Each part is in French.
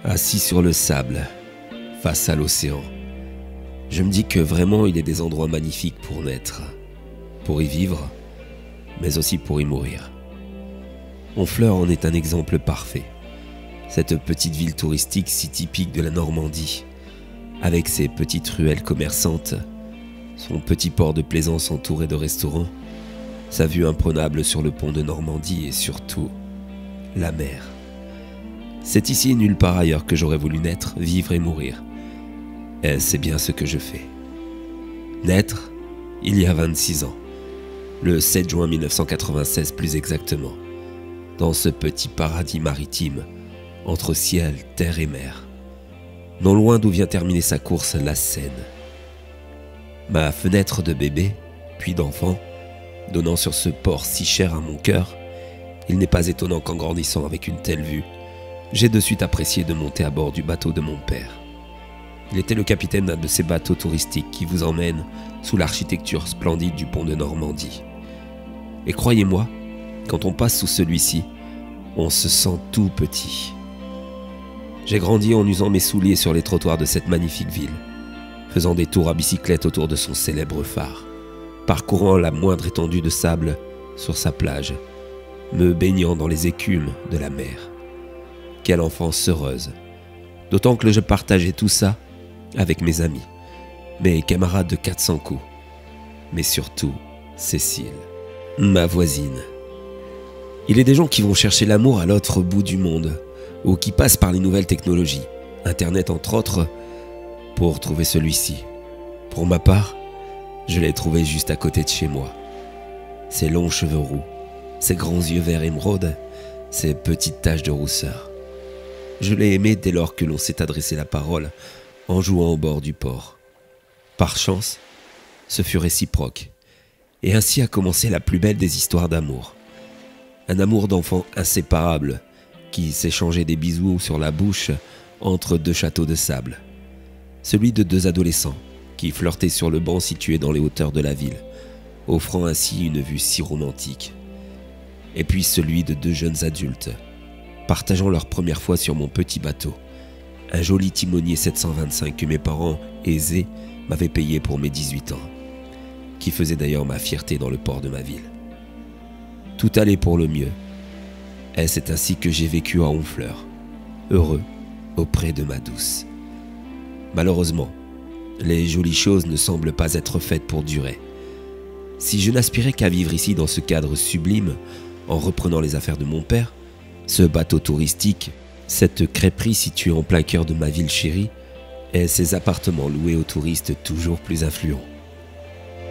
Assis sur le sable, face à l'océan, je me dis que vraiment il est des endroits magnifiques pour naître, pour y vivre, mais aussi pour y mourir. Honfleur en est un exemple parfait. Cette petite ville touristique si typique de la Normandie, avec ses petites ruelles commerçantes, son petit port de plaisance entouré de restaurants, sa vue imprenable sur le pont de Normandie et surtout, la mer. C'est ici et nulle part ailleurs que j'aurais voulu naître, vivre et mourir. Et c'est bien ce que je fais. Naître, il y a 26 ans, le 7 juin 1996 plus exactement, dans ce petit paradis maritime, entre ciel, terre et mer, non loin d'où vient terminer sa course la Seine. Ma fenêtre de bébé, puis d'enfant, donnant sur ce port si cher à mon cœur, il n'est pas étonnant qu'en grandissant avec une telle vue, j'ai de suite apprécié de monter à bord du bateau de mon père. Il était le capitaine d'un de ces bateaux touristiques qui vous emmènent sous l'architecture splendide du pont de Normandie. Et croyez-moi, quand on passe sous celui-ci, on se sent tout petit. J'ai grandi en usant mes souliers sur les trottoirs de cette magnifique ville, faisant des tours à bicyclette autour de son célèbre phare, parcourant la moindre étendue de sable sur sa plage, me baignant dans les écumes de la mer. Quelle enfance heureuse, d'autant que je partageais tout ça avec mes amis, mes camarades de 400 coups, mais surtout Cécile, ma voisine. Il est des gens qui vont chercher l'amour à l'autre bout du monde, ou qui passent par les nouvelles technologies, Internet entre autres, pour trouver celui-ci. Pour ma part, je l'ai trouvé juste à côté de chez moi. Ses longs cheveux roux, ses grands yeux verts émeraude, ses petites taches de rousseur. Je l'ai aimé dès lors que l'on s'est adressé la parole en jouant au bord du port. Par chance, ce fut réciproque, et ainsi a commencé la plus belle des histoires d'amour. Un amour d'enfant inséparable qui s'échangeait des bisous sur la bouche entre deux châteaux de sable. Celui de deux adolescents qui flirtaient sur le banc situé dans les hauteurs de la ville, offrant ainsi une vue si romantique. Et puis celui de deux jeunes adultes, partageant leur première fois sur mon petit bateau, un joli timonier 725 que mes parents aisés m'avaient payé pour mes 18 ans, qui faisait d'ailleurs ma fierté dans le port de ma ville. Tout allait pour le mieux, et c'est ainsi que j'ai vécu à Honfleur, heureux auprès de ma douce. Malheureusement, les jolies choses ne semblent pas être faites pour durer. Si je n'aspirais qu'à vivre ici dans ce cadre sublime, en reprenant les affaires de mon père, ce bateau touristique, cette crêperie située en plein cœur de ma ville chérie, et ces appartements loués aux touristes toujours plus influents.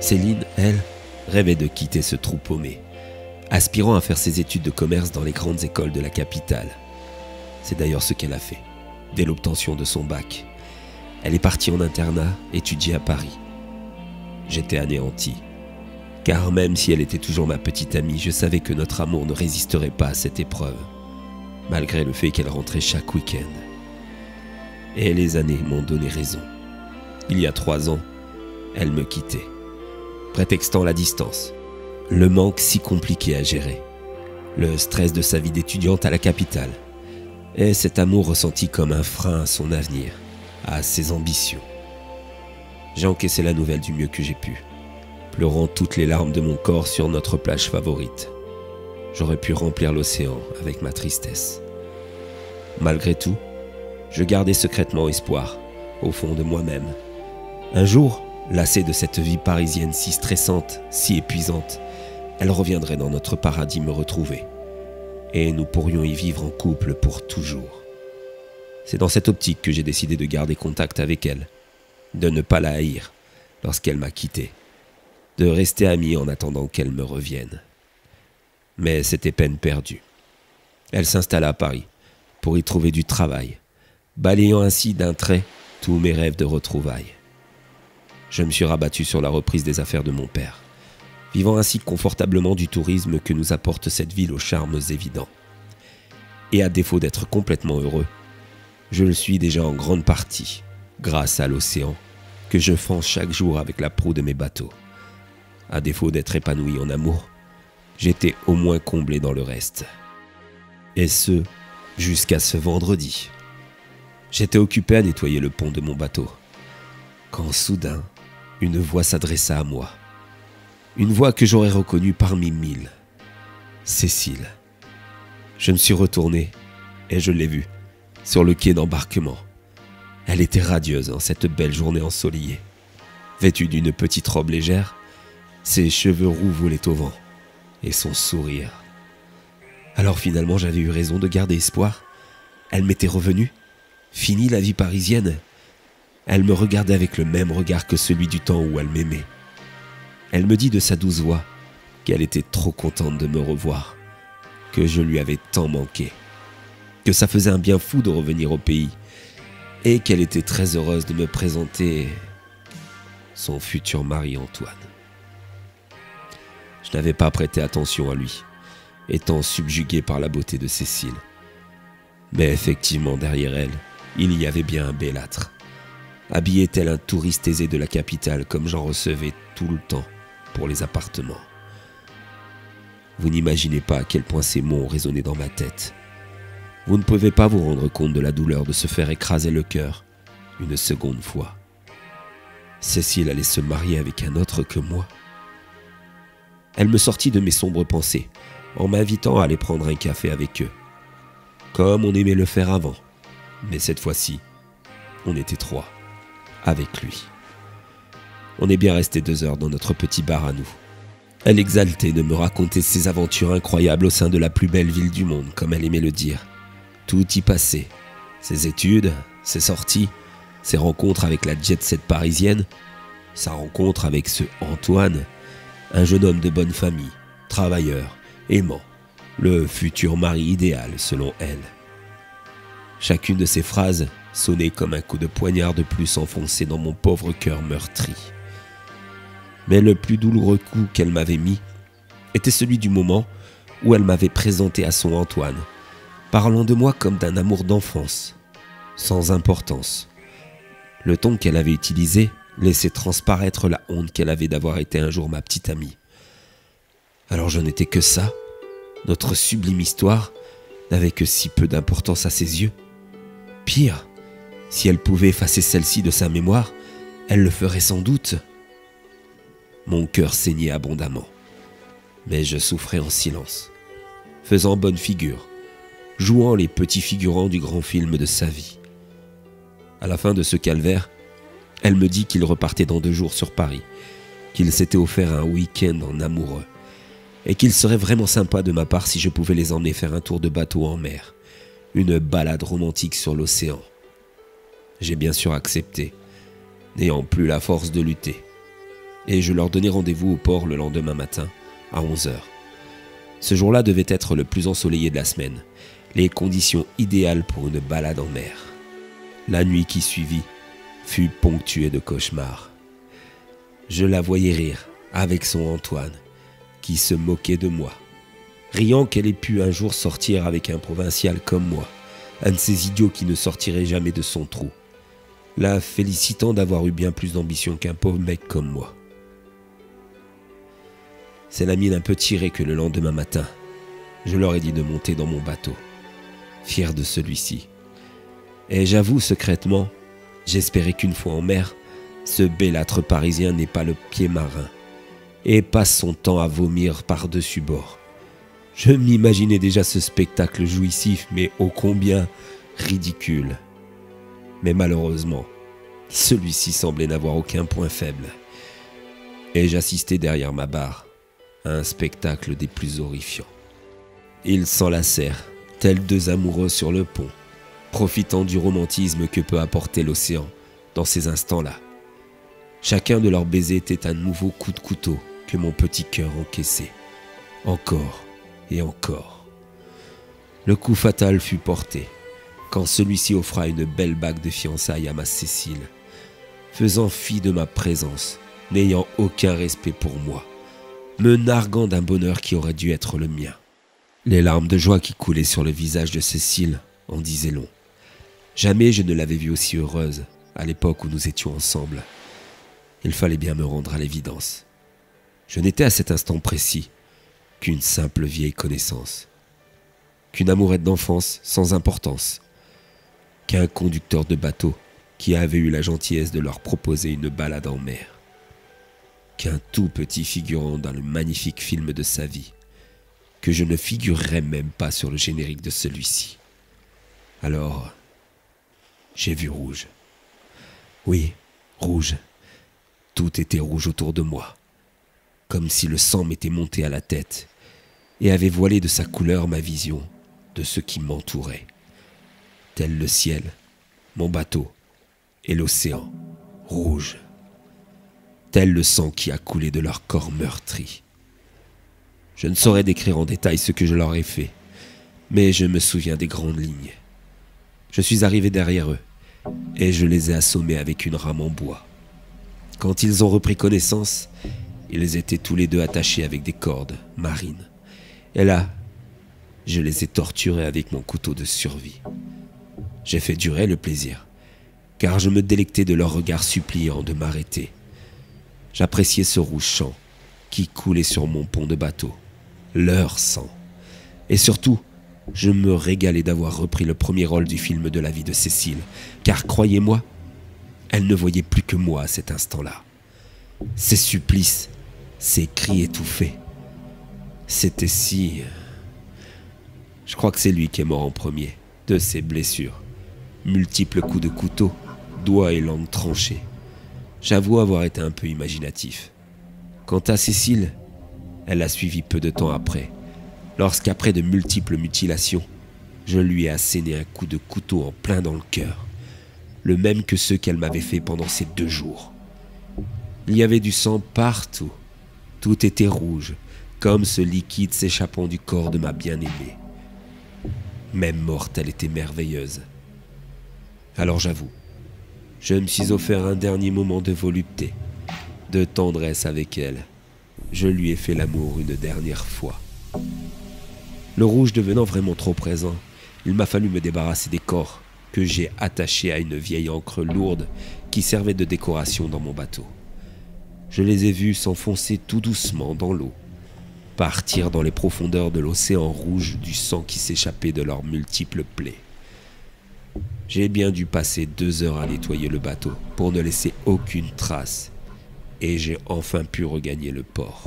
Céline, elle, rêvait de quitter ce trou paumé, aspirant à faire ses études de commerce dans les grandes écoles de la capitale. C'est d'ailleurs ce qu'elle a fait, dès l'obtention de son bac. Elle est partie en internat, étudier à Paris. J'étais anéanti, car même si elle était toujours ma petite amie, je savais que notre amour ne résisterait pas à cette épreuve, malgré le fait qu'elle rentrait chaque week-end. Et les années m'ont donné raison. Il y a 3 ans, elle me quittait, prétextant la distance, le manque si compliqué à gérer, le stress de sa vie d'étudiante à la capitale, et cet amour ressenti comme un frein à son avenir, à ses ambitions. J'ai encaissé la nouvelle du mieux que j'ai pu, pleurant toutes les larmes de mon corps sur notre plage favorite. J'aurais pu remplir l'océan avec ma tristesse. Malgré tout, je gardais secrètement espoir, au fond de moi-même. Un jour, lassée de cette vie parisienne si stressante, si épuisante, elle reviendrait dans notre paradis me retrouver. Et nous pourrions y vivre en couple pour toujours. C'est dans cette optique que j'ai décidé de garder contact avec elle, de ne pas la haïr lorsqu'elle m'a quitté, de rester amis en attendant qu'elle me revienne. Mais c'était peine perdue. Elle s'installa à Paris pour y trouver du travail, balayant ainsi d'un trait tous mes rêves de retrouvailles. Je me suis rabattu sur la reprise des affaires de mon père, vivant ainsi confortablement du tourisme que nous apporte cette ville aux charmes évidents. Et à défaut d'être complètement heureux, je le suis déjà en grande partie, grâce à l'océan, que je fends chaque jour avec la proue de mes bateaux. À défaut d'être épanoui en amour, j'étais au moins comblé dans le reste. Et ce, jusqu'à ce vendredi. J'étais occupé à nettoyer le pont de mon bateau, quand soudain, une voix s'adressa à moi. Une voix que j'aurais reconnue parmi mille. Cécile. Je me suis retourné et je l'ai vue, sur le quai d'embarquement. Elle était radieuse en cette belle journée ensoleillée. Vêtue d'une petite robe légère, ses cheveux roux volaient au vent, et son sourire. Alors finalement j'avais eu raison de garder espoir. Elle m'était revenue. Fini la vie parisienne. Elle me regardait avec le même regard que celui du temps où elle m'aimait. Elle me dit de sa douce voix qu'elle était trop contente de me revoir, que je lui avais tant manqué, que ça faisait un bien fou de revenir au pays, et qu'elle était très heureuse de me présenter son futur mari Antoine. Je n'avais pas prêté attention à lui, étant subjugué par la beauté de Cécile. Mais effectivement, derrière elle, il y avait bien un bellâtre, habillé tel un touriste aisé de la capitale comme j'en recevais tout le temps pour les appartements. Vous n'imaginez pas à quel point ces mots ont résonné dans ma tête. Vous ne pouvez pas vous rendre compte de la douleur de se faire écraser le cœur une seconde fois. Cécile allait se marier avec un autre que moi. Elle me sortit de mes sombres pensées en m'invitant à aller prendre un café avec eux, comme on aimait le faire avant. Mais cette fois-ci, on était 3, avec lui. On est bien resté 2 heures dans notre petit bar à nous. Elle exaltait de me raconter ses aventures incroyables au sein de la plus belle ville du monde, comme elle aimait le dire. Tout y passait. Ses études, ses sorties, ses rencontres avec la jet-set parisienne, sa rencontre avec ce Antoine, un jeune homme de bonne famille, travailleur, aimant, le futur mari idéal selon elle. Chacune de ces phrases sonnait comme un coup de poignard de plus enfoncé dans mon pauvre cœur meurtri. Mais le plus douloureux coup qu'elle m'avait mis était celui du moment où elle m'avait présenté à son Antoine, parlant de moi comme d'un amour d'enfance, sans importance. Le ton qu'elle avait utilisé laissait transparaître la honte qu'elle avait d'avoir été un jour ma petite amie. Alors je n'étais que ça. Notre sublime histoire n'avait que si peu d'importance à ses yeux. Pire, si elle pouvait effacer celle-ci de sa mémoire, elle le ferait sans doute. Mon cœur saignait abondamment, mais je souffrais en silence, faisant bonne figure, jouant les petits figurants du grand film de sa vie. À la fin de ce calvaire, elle me dit qu'il repartait dans 2 jours sur Paris, qu'il s'était offert un week-end en amoureux, et qu'il serait vraiment sympa de ma part si je pouvais les emmener faire un tour de bateau en mer, une balade romantique sur l'océan. J'ai bien sûr accepté, n'ayant plus la force de lutter, et je leur donnai rendez-vous au port le lendemain matin, à 11 heures. Ce jour-là devait être le plus ensoleillé de la semaine, les conditions idéales pour une balade en mer. La nuit qui suivit fut ponctuée de cauchemars. Je la voyais rire avec son Antoine, qui se moquait de moi, riant qu'elle ait pu un jour sortir avec un provincial comme moi, un de ces idiots qui ne sortirait jamais de son trou, la félicitant d'avoir eu bien plus d'ambition qu'un pauvre mec comme moi. C'est la mine un peu tirée que le lendemain matin, je leur ai dit de monter dans mon bateau, fier de celui-ci. Et j'avoue secrètement, j'espérais qu'une fois en mer, ce bellâtre parisien n'ait pas le pied marin et passe son temps à vomir par-dessus bord. Je m'imaginais déjà ce spectacle jouissif, mais ô combien ridicule. Mais malheureusement, celui-ci semblait n'avoir aucun point faible. Et j'assistais derrière ma barre à un spectacle des plus horrifiants. Ils s'enlacèrent, tels 2 amoureux sur le pont, profitant du romantisme que peut apporter l'océan dans ces instants-là. Chacun de leurs baisers était un nouveau coup de couteau que mon petit cœur encaissait, encore et encore. Le coup fatal fut porté, quand celui-ci offra une belle bague de fiançailles à ma Cécile, faisant fi de ma présence, n'ayant aucun respect pour moi, me narguant d'un bonheur qui aurait dû être le mien. Les larmes de joie qui coulaient sur le visage de Cécile en disaient long. Jamais je ne l'avais vue aussi heureuse à l'époque où nous étions ensemble. Il fallait bien me rendre à l'évidence. Je n'étais à cet instant précis qu'une simple vieille connaissance, qu'une amourette d'enfance sans importance. qu'un conducteur de bateau qui avait eu la gentillesse de leur proposer une balade en mer, qu'un tout petit figurant dans le magnifique film de sa vie, que je ne figurerais même pas sur le générique de celui-ci. Alors, j'ai vu rouge. Oui, rouge. Tout était rouge autour de moi, comme si le sang m'était monté à la tête et avait voilé de sa couleur ma vision de ce qui m'entourait, tel le ciel, mon bateau et l'océan, rouge, tel le sang qui a coulé de leur corps meurtri. Je ne saurais décrire en détail ce que je leur ai fait, mais je me souviens des grandes lignes. Je suis arrivé derrière eux, et je les ai assommés avec une rame en bois. Quand ils ont repris connaissance, ils étaient tous les deux attachés avec des cordes marines. Et là, je les ai torturés avec mon couteau de survie. J'ai fait durer le plaisir, car je me délectais de leur regard suppliant de m'arrêter. J'appréciais ce rouge sang qui coulait sur mon pont de bateau, leur sang. Et surtout, je me régalais d'avoir repris le premier rôle du film de la vie de Cécile, car croyez-moi, elle ne voyait plus que moi à cet instant-là. Ses supplices, ses cris étouffés, c'était si... Je crois que c'est lui qui est mort en premier, de ses blessures. Multiples coups de couteau, doigts et langue tranchés. J'avoue avoir été un peu imaginatif. Quant à Cécile, elle a suivi peu de temps après, lorsqu'après de multiples mutilations, je lui ai asséné un coup de couteau en plein dans le cœur, le même que ceux qu'elle m'avait fait pendant ces 2 jours. Il y avait du sang partout, tout était rouge, comme ce liquide s'échappant du corps de ma bien-aimée. Même morte, elle était merveilleuse. Alors j'avoue, je me suis offert un dernier moment de volupté, de tendresse avec elle. Je lui ai fait l'amour une dernière fois. Le rouge devenant vraiment trop présent, il m'a fallu me débarrasser des corps que j'ai attachés à une vieille ancre lourde qui servait de décoration dans mon bateau. Je les ai vus s'enfoncer tout doucement dans l'eau, partir dans les profondeurs de l'océan rouge du sang qui s'échappait de leurs multiples plaies. J'ai bien dû passer 2 heures à nettoyer le bateau pour ne laisser aucune trace, et j'ai enfin pu regagner le port.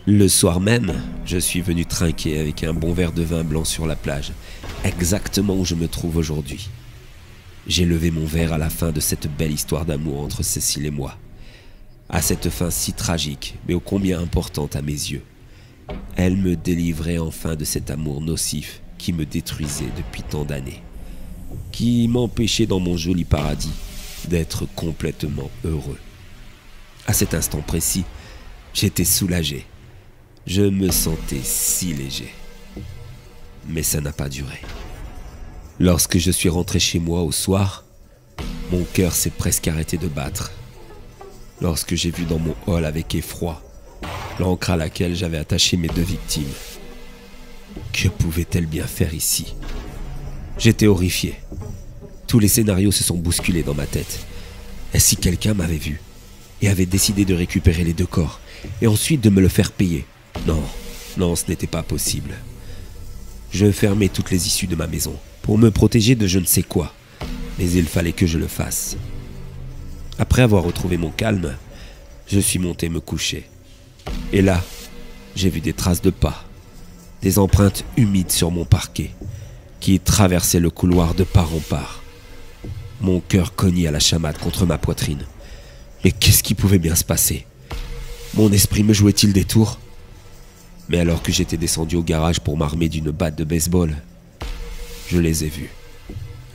Le soir même, je suis venu trinquer avec un bon verre de vin blanc sur la plage, exactement où je me trouve aujourd'hui. J'ai levé mon verre à la fin de cette belle histoire d'amour entre Cécile et moi, à cette fin si tragique, mais ô combien importante à mes yeux. Elle me délivrait enfin de cet amour nocif qui me détruisait depuis tant d'années, qui m'empêchait dans mon joli paradis d'être complètement heureux. À cet instant précis, j'étais soulagé. Je me sentais si léger. Mais ça n'a pas duré. Lorsque je suis rentré chez moi au soir, mon cœur s'est presque arrêté de battre. Lorsque j'ai vu dans mon hall avec effroi l'ancre à laquelle j'avais attaché mes 2 victimes. Que pouvait-elle bien faire ici? J'étais horrifié. Tous les scénarios se sont bousculés dans ma tête. Et si quelqu'un m'avait vu et avait décidé de récupérer les 2 corps et ensuite de me le faire payer? Non, non, ce n'était pas possible. Je fermais toutes les issues de ma maison pour me protéger de je ne sais quoi, mais il fallait que je le fasse. Après avoir retrouvé mon calme, je suis monté me coucher. Et là, j'ai vu des traces de pas, des empreintes humides sur mon parquet, qui traversaient le couloir de part en part. Mon cœur cognait à la chamade contre ma poitrine. Mais qu'est-ce qui pouvait bien se passer? Mon esprit me jouait-il des tours? Mais alors que j'étais descendu au garage pour m'armer d'une batte de baseball, je les ai vus,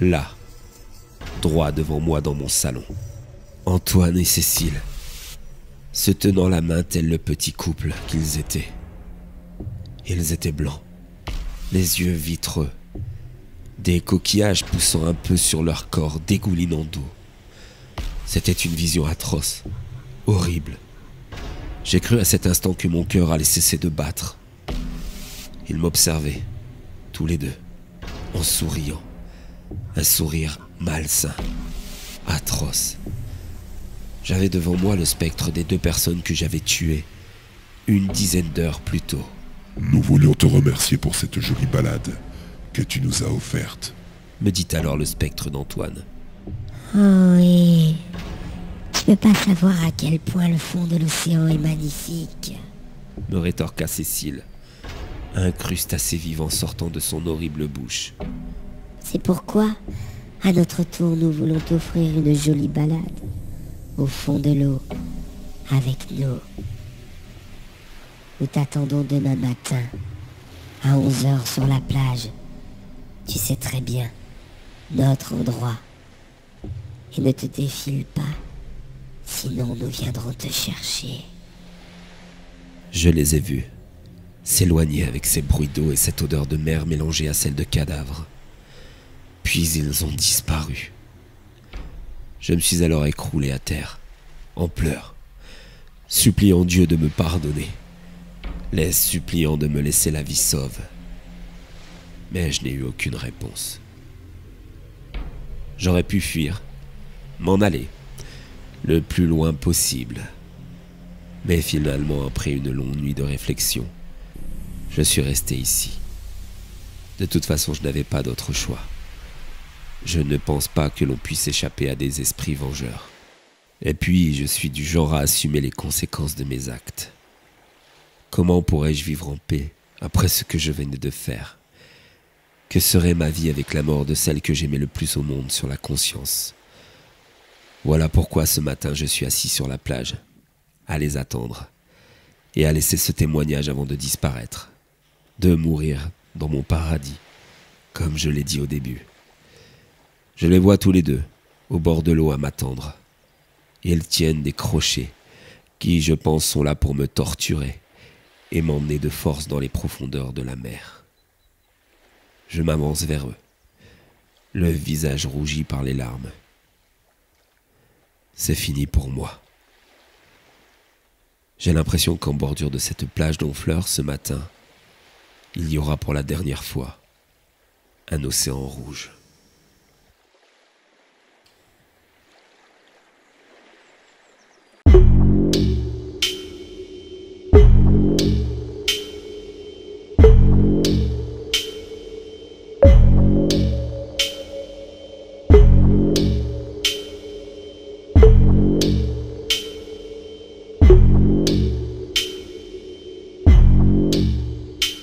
là, droit devant moi dans mon salon. Antoine et Cécile, se tenant la main tel le petit couple qu'ils étaient. Ils étaient blancs, les yeux vitreux, des coquillages poussant un peu sur leur corps dégoulinant d'eau. C'était une vision atroce, horrible. J'ai cru à cet instant que mon cœur allait cesser de battre. Ils m'observaient, tous les 2, en souriant. Un sourire malsain, atroce. J'avais devant moi le spectre des 2 personnes que j'avais tuées, une dizaine d'heures plus tôt. Nous voulions te remercier pour cette jolie balade que tu nous as offerte. me dit alors le spectre d'Antoine. Oh oui, tu peux pas savoir à quel point le fond de l'océan est magnifique, Me rétorqua Cécile, un crustacé vivant sortant de son horrible bouche. C'est pourquoi, à notre tour, nous voulons t'offrir une jolie balade au fond de l'eau, avec nous. Nous t'attendons demain matin, à 11h sur la plage. Tu sais très bien, notre endroit. Et ne te défile pas, sinon nous viendrons te chercher. Je les ai vus, s'éloigner avec ces bruits d'eau et cette odeur de mer mélangée à celle de cadavres. Puis ils ont disparu. Je me suis alors écroulé à terre, en pleurs, suppliant Dieu de me pardonner, les suppliant de me laisser la vie sauve. Mais je n'ai eu aucune réponse. J'aurais pu fuir, m'en aller, le plus loin possible. Mais finalement, après une longue nuit de réflexion, je suis resté ici. De toute façon, je n'avais pas d'autre choix. Je ne pense pas que l'on puisse échapper à des esprits vengeurs. Et puis, je suis du genre à assumer les conséquences de mes actes. Comment pourrais-je vivre en paix après ce que je venais de faire? Que serait ma vie avec la mort de celle que j'aimais le plus au monde sur la conscience? Voilà pourquoi ce matin je suis assis sur la plage, à les attendre, et à laisser ce témoignage avant de disparaître, de mourir dans mon paradis, comme je l'ai dit au début. Je les vois tous les deux, au bord de l'eau à m'attendre. Ils tiennent des crochets, qui je pense sont là pour me torturer, et m'emmener de force dans les profondeurs de la mer. Je m'avance vers eux, le visage rougi par les larmes. C'est fini pour moi. J'ai l'impression qu'en bordure de cette plage d'Honfleur, ce matin, il y aura pour la dernière fois un océan rouge.